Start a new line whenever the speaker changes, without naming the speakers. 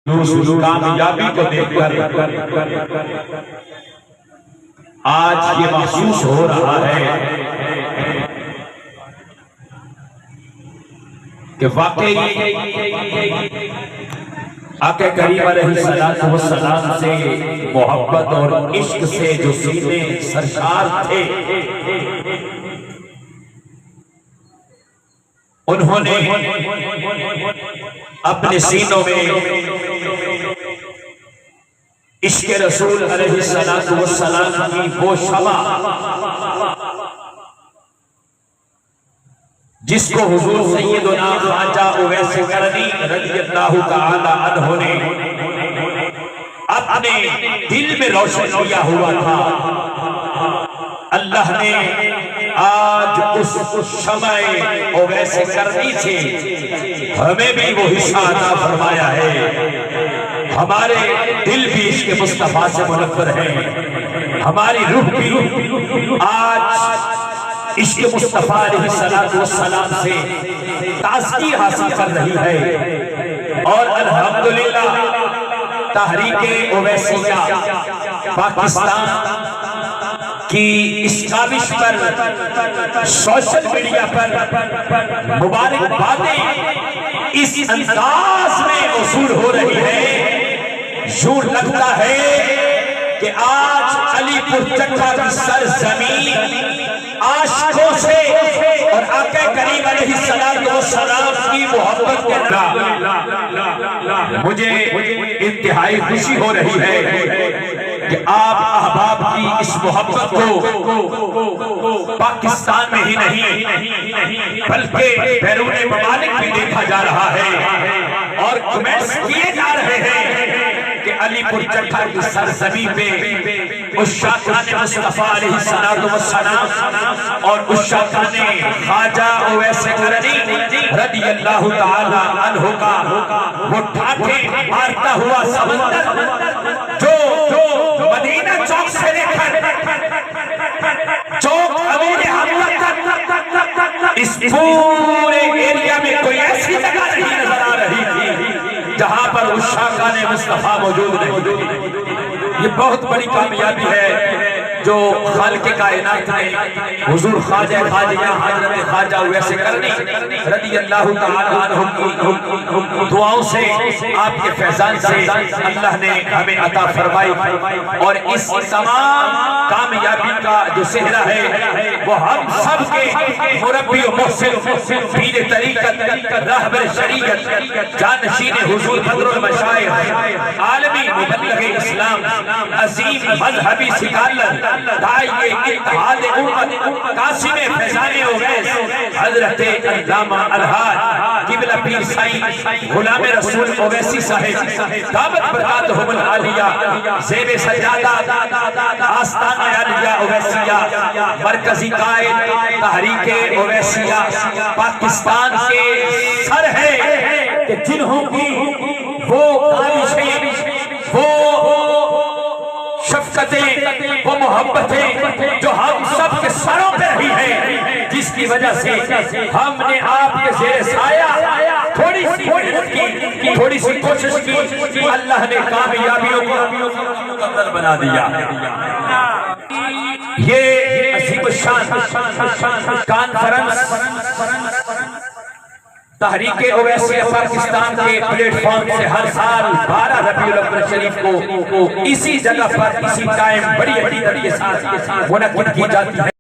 کامیابی کو دیکھ کر آج یہ محسوس ہو رہا ہے کہ واقعی آقا کریم علیہ السلام سے محبت اور عشق سے جو سینے سرشار تھے، انہوں نے اپنے سینوں میں عشق رسول علیہ السلام کی وہ شمع جس کو حضور سیدنا خواجہ اویس قرنی رضی اللہ تعالی عنہ نے اپنے دل میں روشن کیا ہوا تھا، اللہ نے آج اس شمع اویس قرنی سے ہمیں بھی وہ حصہ عطا فرمایا ہے۔ ہمارے دل بھی عشق مصطفیٰ سے منور ہیں، ہماری روح بھی آج عشق مصطفیٰ علیہ السلام سے تازگی حاصل کر رہی ہے، اور الحمدللہ تحریک اویسیہ پاکستان کی اس کاوش پر سوشل میڈیا پر مبارک باتیں اس انداز میں وصول ہو رہی ہے، یوں لگتا ہے کہ آج علی پور چٹھا کی سرزمین عاشقوں سے اور آقا کریم علیہ السلام کی محبت کے نام مجھے انتہائی خوشی ہو رہی ہے کہ آپ احباب کی اس محبت کو پاکستان میں ہی نہیں بلکہ بیرون ممالک بھی دیکھا جا رہا ہے، اور کمنٹس کیے جا رہے ہیں کہ علی پور چٹھا کی سرزمین پہ عشاقان مصطفیٰ علیہ السلام اور عشاقان خواجہ اویس قرنی رضی اللہ تعالی عنہ کا وہ ٹھاٹھے مارتا ہوا سمندر جو مدینہ چوک سے لے کر چوک امیر حمزہ تک اس پورے ایریا میں کوئی ایسی جگہ نہیں نظر آ رہی تھی جہاں پر عشاقان مصطفیٰ موجود نہیں۔ یہ بہت بڑی کامیابی ہے جو خالق کائنات نے حضور خواجہ خواجہ حضرت خواجہ اویس قرنی رضی اللہ تعالی عنہ کی دعاؤں سے، آپ کے فیضان سے اللہ نے ہمیں عطا فرمائی، اور اس تمام کامیابی کا جو صحرا ہے وہ ہم سب کے مربی و محسن پیر طریقت راہبر شریعت جانشین حضور بدر المشائخ عالمی مبلغ اسلام عظیم مذہبی سکالر داعیے اتحاد امت قاسم فیضان اویس حضرت علامہ الحاج قبلہ پیر سائیں غلام رسول اویسی صاحب دعوت برکاتہم العالیہ زیب سجادہ آستانہ عالیہ اویسیہ مرکزی قائد تحریک اویسیہ پاکستان کے سر ہے کہ جنہوں کی وہ کاوشیں، وہ شفقتیں، وہ محبتیں جو ہم سب کے سروں پہ رہی ہیں، جس کی وجہ سے ہم نے آپ کے زیر سایہ تھوڑی سی محنت کی، تھوڑی سی کوشش کی، اللہ نے کامیابیوں کو مقدر بنا دیا۔ یہ عظیم الشان کانفرنس تحریک اویسیہ پاکستان کے پلیٹ فارم سے ہر سال 12 ربیع الاول شریف کو اسی جگہ پر اسی ٹائم بڑی بڑی طریقے سے منعقد کی جاتی ہے۔